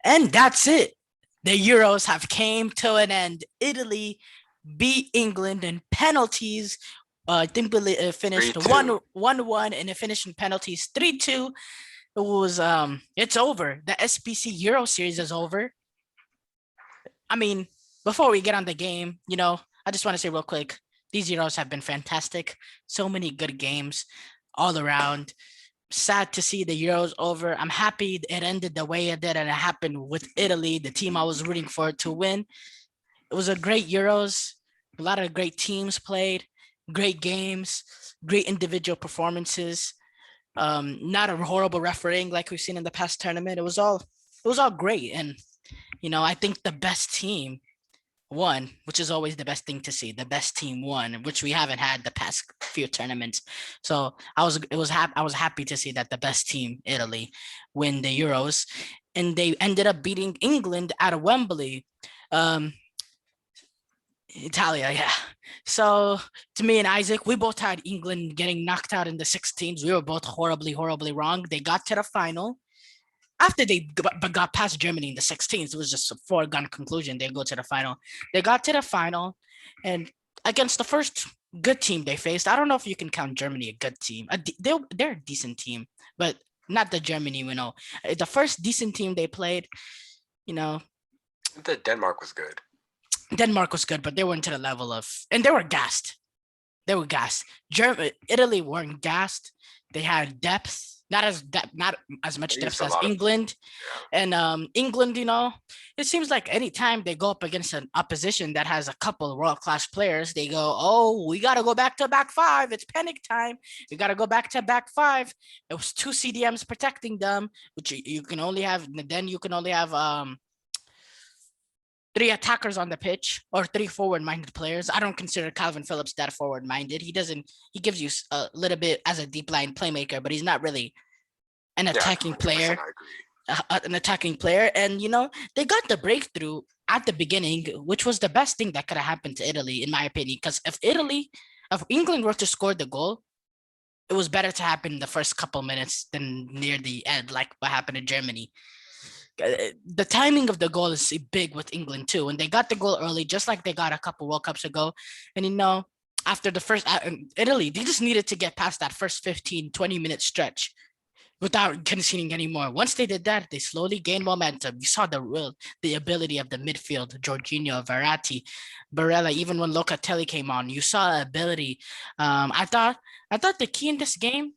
And that's it. The Euros have came to an end. Italy beat England in penalties. I think it finished 1-1 and it finished in penalties 3-2. It was it's over. The SBC Euro series is over. I mean, before we get on the game, I just want to say real quick, these Euros have been fantastic. So many good games all around. Sad to see the Euros over. I'm happy it ended the way it did and it happened with Italy, the team I was rooting for to win. It was a great Euros. A lot of great teams played, great games, great individual performances. Not a horrible refereeing like we've seen in the past tournament. It was all great. And I think the best team won, which is always the best thing to see. The best team won, which we haven't had the past few tournaments. So I was happy to see that the best team, Italy, win the Euros, and they ended up beating England at Wembley. Italia, yeah. So to me and Isaac, we both had England getting knocked out in the 16s. We were both horribly, horribly wrong. They got to the final. After they got past Germany in the 16s, it was just a foregone conclusion. They go to the final. They got to the final, and against the first good team they faced, I don't know if you can count Germany a good team. They're a decent team, but not the Germany we know. The first decent team they played, The Denmark was good. Denmark was good, but they weren't to the level of, and they were gassed. They were gassed. Italy weren't gassed. They had depth. Not as much depth as England. And England, it seems like anytime they go up against an opposition that has a couple of world-class players, they go, oh, we got to go back to back five. It's panic time. We got to go back to back five. It was 2 CDMs protecting them, which you can only have, then you can only have 3 attackers on the pitch or 3 forward-minded players. I don't consider Calvin Phillips that forward-minded. He gives you a little bit as a deep line playmaker, but he's not really an attacking player. An attacking player. And, they got the breakthrough at the beginning, which was the best thing that could have happened to Italy, in my opinion. Because if England were to score the goal, it was better to happen in the first couple minutes than near the end, like what happened in Germany. The timing of the goal is big with England too. And they got the goal early, just like they got a couple World Cups ago. And after the first Italy, they just needed to get past that first 15-20 minute stretch without conceding anymore. Once they did that, they slowly gained momentum. You saw the ability of the midfield, Jorginho, Verratti, Barella. Even when Locatelli came on, you saw ability. I thought the key in this game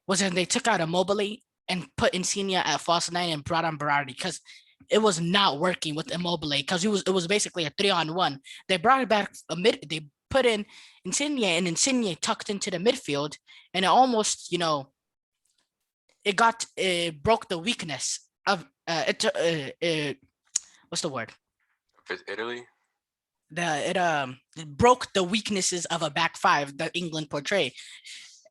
was when they took out Immobile and put Insigne at false 9 and brought on Berardi, because it was not working with Immobile, because it was basically a 3-on-1. They brought it back they put in Insigne, and Insigne tucked into the midfield, and it almost, it broke the weakness of what's the word? Italy? It broke the weaknesses of a back five that England portray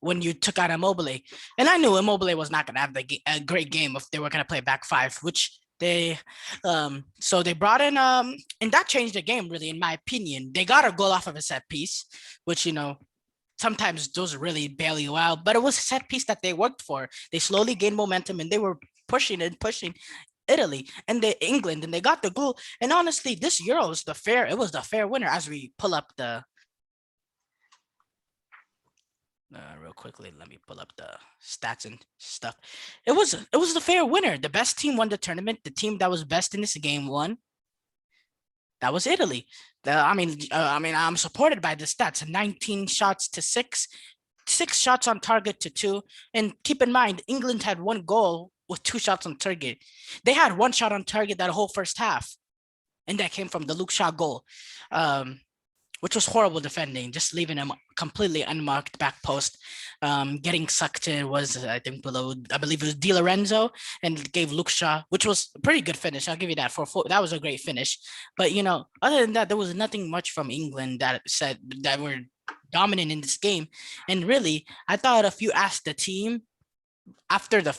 when you took out Immobile. And I knew Immobile was not going to have a great game if they were going to play back five, which they so they brought in and that changed the game, really, in my opinion. They got a goal off of a set piece, which sometimes those really bail you out, but it was a set piece that they worked for. They slowly gained momentum and they were pushing Italy and England, and they got the goal. And honestly, this Euro was the fair winner. As we pull up the real quickly, let me pull up the stats and stuff. It was the fair winner. The best team won the tournament. The team that was best in this game won. That was Italy. I'm supported by the stats. 19 shots to 6, 6 shots on target to 2. And keep in mind, England had 1 goal with 2 shots on target. They had 1 shot on target that whole first half, and that came from the Luke Shaw goal, which was horrible defending, just leaving him completely unmarked back post. Getting sucked in was, I believe it was Di Lorenzo, and gave Luke Shaw, which was a pretty good finish. I'll give you that. That was a great finish. But, other than that, there was nothing much from England that said that were dominant in this game. And really, I thought if you asked the team after the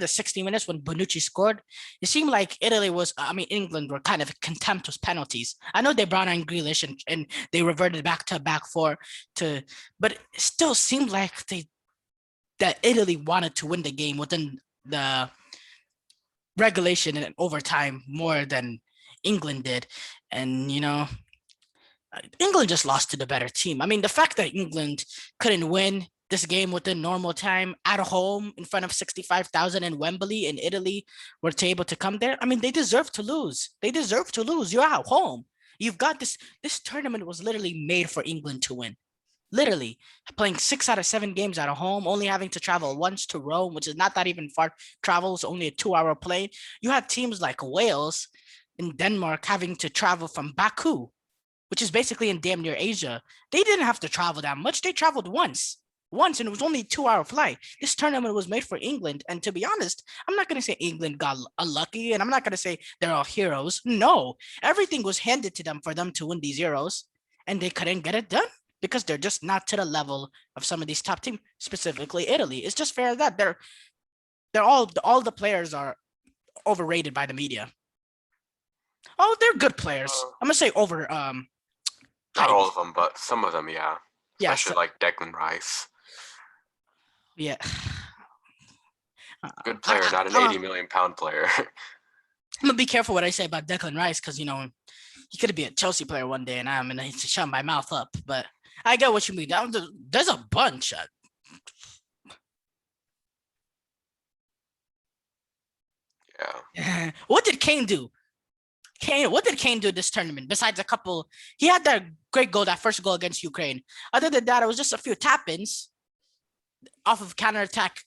60 minutes when Bonucci scored, it seemed like England were kind of contempt with penalties. I know they brought on Grealish and they reverted back to back 4 but it still seemed like that Italy wanted to win the game within the regulation and overtime more than England did. And, England just lost to the better team. I mean, the fact that England couldn't win this game within normal time at home in front of 65,000 in Wembley in Italy were able to come there. I mean, they deserve to lose. They deserve to lose. You're at home. You've got this tournament was literally made for England to win. Literally playing 6 out of 7 games at home, only having to travel once to Rome, which is not that even far. Travel is only a 2-hour plane. You had teams like Wales in Denmark having to travel from Baku, which is basically in damn near Asia. They didn't have to travel that much. They traveled once, and it was only a 2-hour flight. This tournament was made for England. And to be honest, I'm not going to say England got unlucky, and I'm not going to say they're all heroes. No, everything was handed to them for them to win these Euros, and they couldn't get it done because they're just not to the level of some of these top teams, specifically Italy. It's just fair that they're all the players are overrated by the media. Oh, they're good players. I'm gonna say over. Not all of them, but some of them, yeah. Yeah, Especially like Declan Rice. Yeah. Good player, not an 80 million pound player. I'm gonna be careful what I say about Declan Rice because he could be a Chelsea player one day, and I'm gonna shut my mouth up. But I get what you mean. There's a bunch. Yeah. What did Kane do? What did Kane do this tournament besides a couple? He had that great goal, that first goal against Ukraine. Other than that, it was just a few tap-ins off of counterattack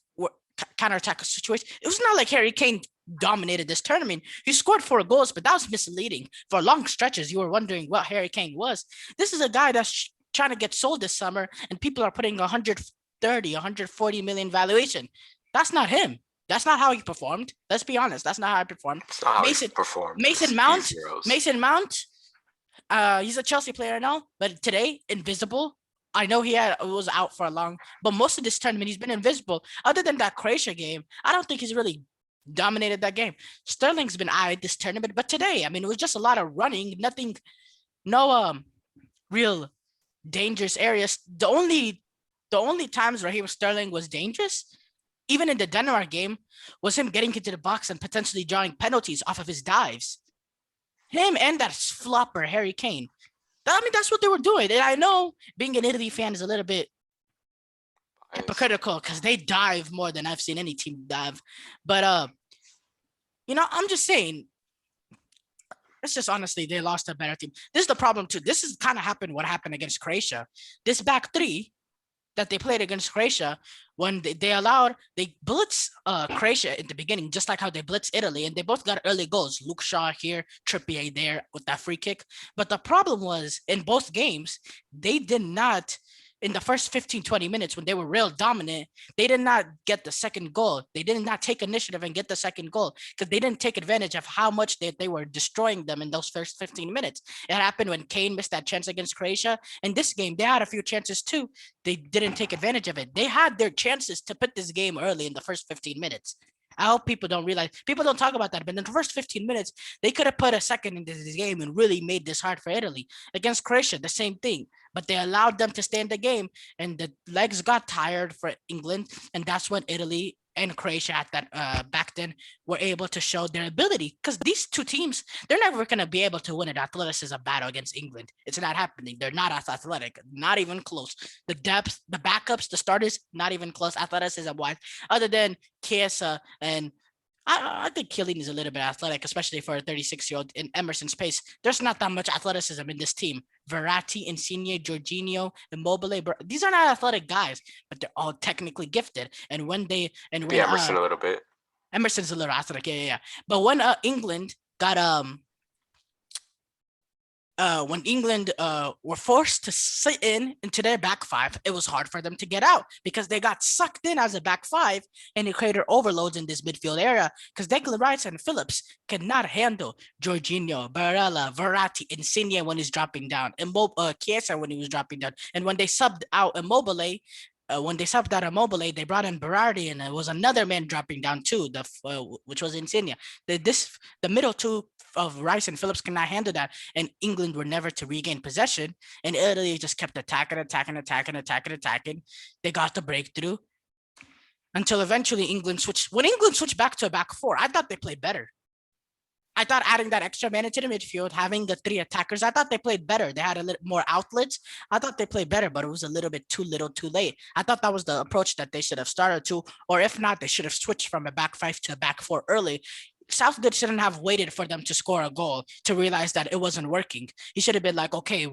situation. It was not like Harry Kane dominated this tournament. He scored 4 goals, but that was misleading. For long stretches, you were wondering what Harry Kane was. This is a guy that's trying to get sold this summer, and people are putting 130, 140 million valuation. That's not him. That's not how he performed. Let's be honest. That's not how he performed. It's not how he performed. Mason Mount. He's a Chelsea player now, but today invisible. I know he was out for a long, but most of this tournament he's been invisible. Other than that Croatia game, I don't think he's really dominated that game. Sterling's been eyed this tournament, but today, I mean, it was just a lot of running. No real dangerous areas. The only times Raheem Sterling was dangerous, even in the Denmark game, was him getting into the box and potentially drawing penalties off of his dives. Him and that flopper, Harry Kane. I mean, that's what they were doing. And I know being an Italy fan is a little bit hypocritical because they dive more than I've seen any team dive. But, I'm just saying, it's just honestly, they lost a better team. This is the problem, too. This is kind of what happened against Croatia. This back three that they played against Croatia, when they blitz Croatia in the beginning, just like how they blitz Italy, and they both got early goals. Luke Shaw here, Trippier there with that free kick. But the problem was in both games, they did not, in the first 15, 20 minutes when they were real dominant, they did not get the second goal. They did not take initiative and get the second goal because they didn't take advantage of how much they were destroying them in those first 15 minutes. It happened when Kane missed that chance against Croatia. In this game, they had a few chances too. They didn't take advantage of it. They had their chances to put this game early in the first 15 minutes. I hope people don't realize, people don't talk about that, but in the first 15 minutes, they could have put a second into this game and really made this hard for Italy. Against Croatia, the same thing, but they allowed them to stay in the game, and the legs got tired for England, and that's when Italy and Croatia at that back then were able to show their ability, because these two teams, they're never going to be able to win an athleticism battle against England. It's not happening. They're not as athletic, not even close. The depth, the backups, the starters, not even close athleticism wise, other than Chiesa, and I think Chiellini is a little bit athletic, especially for a 36-year-old in Emerson's pace. There's not that much athleticism in this team. Verratti, Insigne, Jorginho, Immobile, these are not athletic guys, but they're all technically gifted. And when Emerson a little bit. Emerson's a little athletic, yeah. But when England got when England were forced to sit into their back five, it was hard for them to get out because they got sucked in as a back five, and it created overloads in this midfield area because Declan Rice and Phillips cannot handle Jorginho, Barella, Verratti, Insigne when he's dropping down, and Chiesa when he was dropping down. And when they subbed out Immobile, they brought in Berardi, and it was another man dropping down too, which was Insigne. The middle two of Rice and Phillips cannot handle that, and England were never to regain possession, and Italy just kept attacking. They got the breakthrough. until eventually England switched. When England switched back to a back four, I thought they played better. I thought adding that extra man into the midfield, having the three attackers, I thought they played better. They had a little more outlets. I thought they played better, but it was a little bit too little too late. I thought that was the approach that they should have started to, or if not, they should have switched from a back five to a back four early. Southgate shouldn't have waited for them to score a goal to realize that it wasn't working. He should have been like, okay,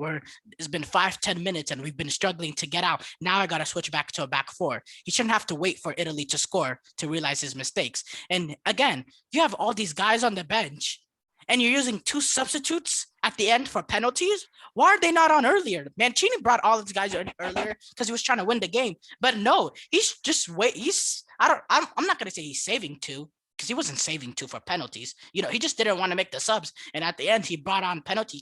it's been 5-10 minutes and we've been struggling to get out. Now I got to switch back to a back four. He shouldn't have to wait for Italy to score to realize his mistakes. And again, you have all these guys on the bench and you're using two substitutes at the end for penalties. Why are they not on earlier? Mancini brought all these guys earlier because he was trying to win the game. But no, he's just I'm not going to say he's saving two, because he wasn't saving two for penalties. You know, he just didn't want to make the subs. And at the end, he brought on penalty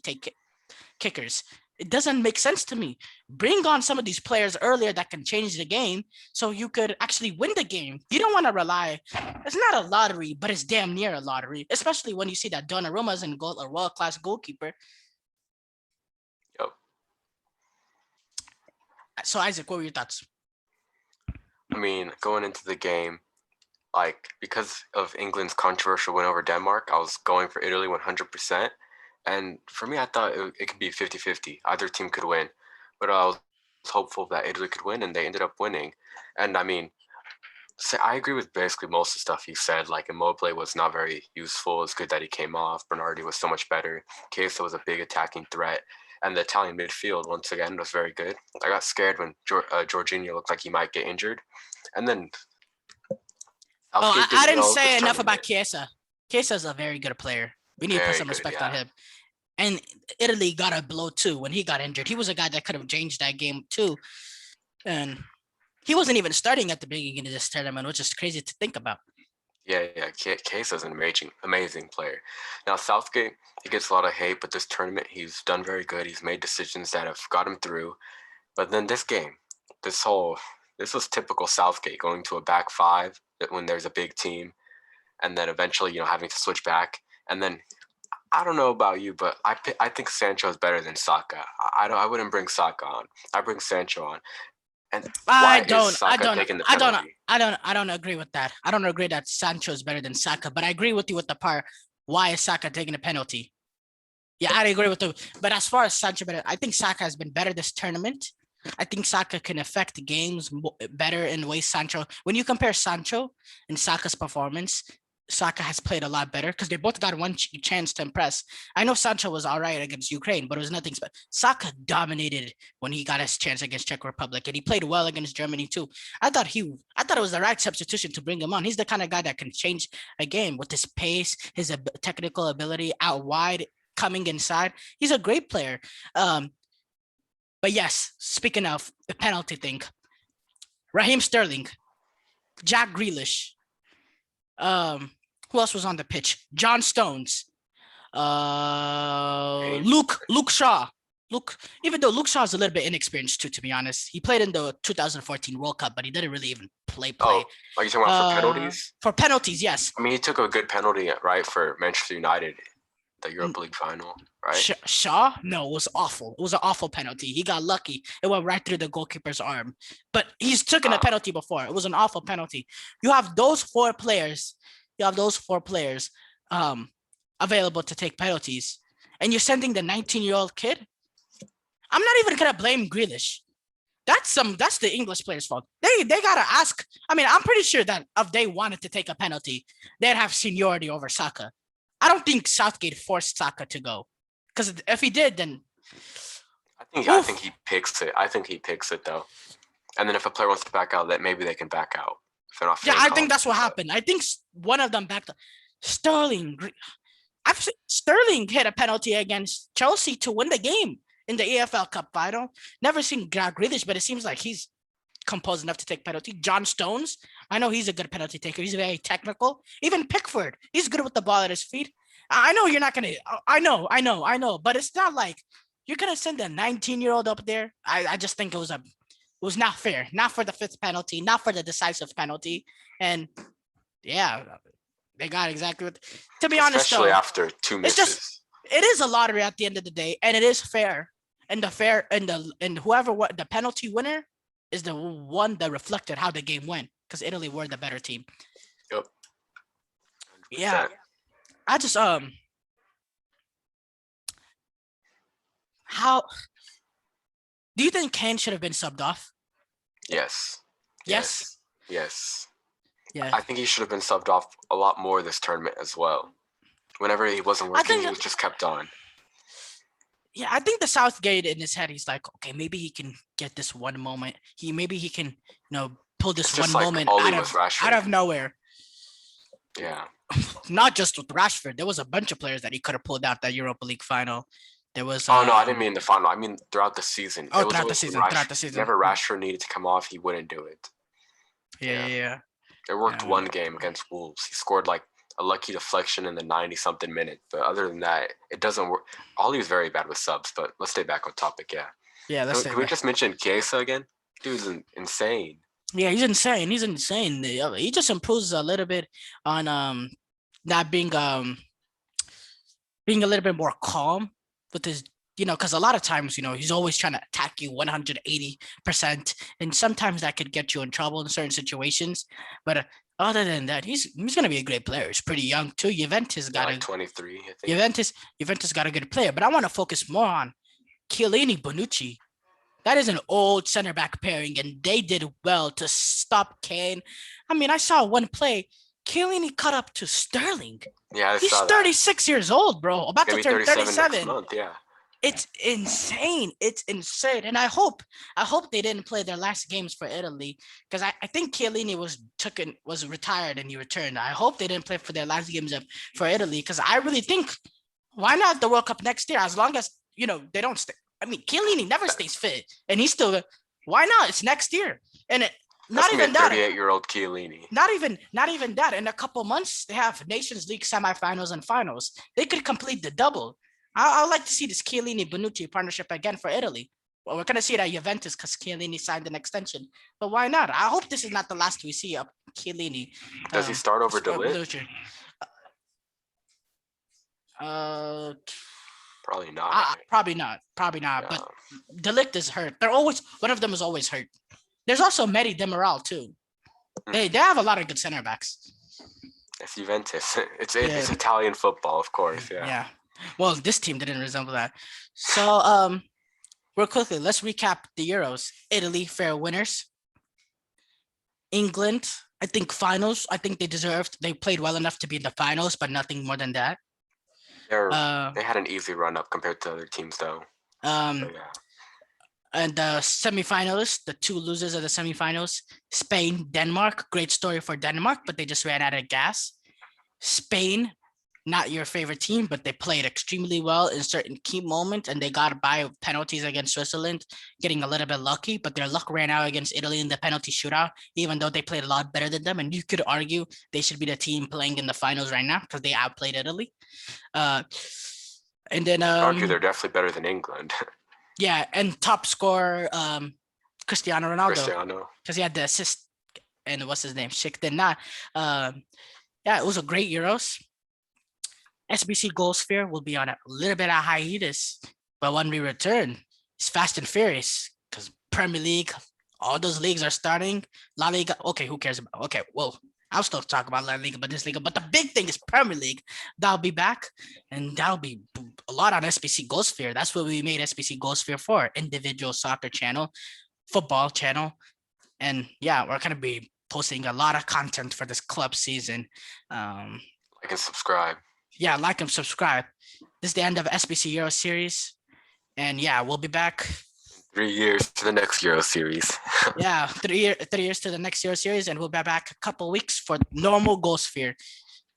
kickers. It doesn't make sense to me. Bring on some of these players earlier that can change the game so you could actually win the game. You don't want to rely. It's not a lottery, but it's damn near a lottery, especially when you see that Donnarumma's in goal, a world-class goalkeeper. Yep. So, Isaac, what were your thoughts? I mean, going into the game, like, because of England's controversial win over Denmark, I was going for Italy 100%. And for me, I thought it could be 50-50. Either team could win. But I was hopeful that Italy could win, and they ended up winning. And I mean, I agree with basically most of the stuff he said. Like, Immobile was not very useful. It's good that he came off. Bernardi was so much better. Chiesa was a big attacking threat. And the Italian midfield, once again, was very good. I got scared when Jorginho looked like he might get injured. And then I didn't say enough about Chiesa. Chiesa's a very good player. We need to put some respect on him. And Italy got a blow too when he got injured. He was a guy that could have changed that game too. And he wasn't even starting at the beginning of this tournament, which is crazy to think about. Yeah. Chiesa's an amazing player. Now, Southgate, he gets a lot of hate, but this tournament, he's done very good. He's made decisions that have got him through. But then this game, this was typical Southgate, going to a back five when there's a big team, and then eventually, having to switch back. And then, I don't know about you, but I think Sancho is better than Saka. I wouldn't bring Saka on. I bring Sancho on. And I don't agree with that. I don't agree that Sancho is better than Saka, but I agree with you with the part, why is Saka taking a penalty? Yeah, I agree with you. But as far as Sancho, I think Saka has been better this tournament. I think Saka can affect games better in ways when you compare Sancho and Saka's performance, Saka has played a lot better because they both got one chance to impress. I know Sancho was all right against Ukraine, but it was nothing special. Saka dominated when he got his chance against Czech Republic, and he played well against Germany too. I thought it was the right substitution to bring him on. He's the kind of guy that can change a game with his pace, his technical ability out wide, coming inside. He's a great player. But yes, speaking of the penalty thing, Raheem Sterling, Jack Grealish, who else was on the pitch? John Stones, Luke Shaw. Even though Luke Shaw is a little bit inexperienced too, to be honest. He played in the 2014 World Cup, but he didn't really even play. Oh, are you talking about for penalties? For penalties, yes. I mean, he took a good penalty, right, for Manchester United, the Europa League final, right? Shaw? No, it was awful. It was an awful penalty. He got lucky. It went right through the goalkeeper's arm. But he's taken a penalty before. It was an awful penalty. You have those four players available to take penalties, and you're sending the 19-year-old kid. I'm not even gonna blame Grealish. That's the English players' fault. They gotta ask. I mean, I'm pretty sure that if they wanted to take a penalty, they'd have seniority over Saka. I don't think Southgate forced Saka to go, because if he did, then I think he picks it. I think he picks it though, and then if a player wants to back out, that maybe they can back out. If they're not. Yeah, I think that's what happened. I think one of them backed up. Sterling hit a penalty against Chelsea to win the game in the EFL Cup final. Never seen Grealish, but it seems like he's composed enough to take penalty. John Stones, I know he's a good penalty taker. He's very technical. Even Pickford, he's good with the ball at his feet. I know you're not gonna. I know, but it's not like you're gonna send a 19-year-old up there. I just think it was not fair. Not for the fifth penalty, not for the decisive penalty, and yeah, they got exactly what. To be honest, especially after two misses, it is a lottery at the end of the day, and it is fair. And whoever the penalty winner is the one that reflected how the game went. because Italy were the better team. Yep. 100%. Yeah. I just how do you think Kane should have been subbed off? Yes. Yes. Yes. Yeah. I think he should have been subbed off a lot more this tournament as well. Whenever he wasn't working, he was just kept on. Yeah, I think the Southgate in his head, he's like, okay, maybe he can get this one moment. Maybe he can, pull this one moment out of nowhere. Yeah. Not just with Rashford. There was a bunch of players that he could have pulled out that Europa League final. There was. Oh no, I didn't mean the final. I mean throughout the season. Oh, throughout the season. Whenever Rashford needed to come off, he wouldn't do it. Yeah. It worked one game against Wolves. He scored like a lucky deflection in the 90-something minute. But other than that, it doesn't work. Oli was very bad with subs, but let's stay back on topic, Yeah, Can we just mention Chiesa again? Dude's insane. Yeah, he's insane. He just improves a little bit on not being a little bit more calm with his, because a lot of times, he's always trying to attack you 180%, and sometimes that could get you in trouble in certain situations. But other than that, he's gonna be a great player. He's pretty young too. Juventus got like 23, I think. Juventus got a good player, but I want to focus more on Chiellini Bonucci. That is an old center back pairing, and they did well to stop Kane. I mean, I saw one play. Chiellini cut up to Sterling. Yeah, he's 36 years old, bro. About to turn 37. Next month, yeah. It's insane. And I hope they didn't play their last games for Italy, because I think Chiellini was retired and he returned. I hope they didn't play for their last games for Italy, because I really think, why not the World Cup next year, as long as they don't stay. I mean, Chiellini never stays fit, and he's still. Why not? It's next year, and not even that. 38-year-old Chiellini. Not even that. In a couple months, they have Nations League semifinals and finals. They could complete the double. I'd like to see this Chiellini Bonucci partnership again for Italy. Well, we're gonna see it at Juventus because Chiellini signed an extension. But why not? I hope this is not the last we see of Chiellini. Does he start over De Ligt? Probably not. Probably not. Yeah. But De Ligt is hurt. One of them is always hurt. There's also Mehdi Demiral too. They have a lot of good center backs. It's Juventus. It's Italian football, of course. Yeah. Well, this team didn't resemble that. So, real quickly, let's recap the Euros. Italy, fair winners. England, I think finals. I think they played well enough to be in the finals, but nothing more than that. They had an easy run up compared to other teams, though. And the semifinalists, the two losers of the semifinals, Spain, Denmark. Great story for Denmark, but they just ran out of gas. Spain, not your favorite team, but they played extremely well in certain key moments, and they got by penalties against Switzerland, getting a little bit lucky, but their luck ran out against Italy in the penalty shootout, even though they played a lot better than them. And you could argue they should be the team playing in the finals right now because they outplayed Italy. And then argue they're definitely better than England. Yeah, and top scorer Cristiano Ronaldo, because he had the assist, and what's his name, Shikten. Yeah, it was a great Euros. SBC Goal Sphere will be on a little bit of hiatus, but when we return, it's fast and furious because Premier League, all those leagues are starting. La Liga, okay, who cares about? Okay, well, I'll still talk about La Liga, but the big thing is Premier League. That'll be back, and that'll be a lot on SBC Goal Sphere. That's what we made SBC Goal Sphere for: individual soccer channel, football channel, and yeah, we're gonna be posting a lot of content for this club season. Like and subscribe. Yeah, like and subscribe. This is the end of SBC Euro Series. And yeah, we'll be back. 3 years to the next Euro Series. Yeah, 3 years to the next Euro Series. And we'll be back a couple weeks for normal Goal Sphere.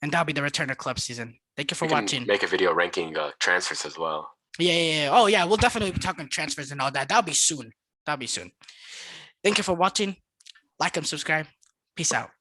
And that'll be the return of club season. Thank you for watching. Make a video ranking transfers as well. Yeah. Oh, yeah, we'll definitely be talking transfers and all that. That'll be soon. Thank you for watching. Like and subscribe. Peace out.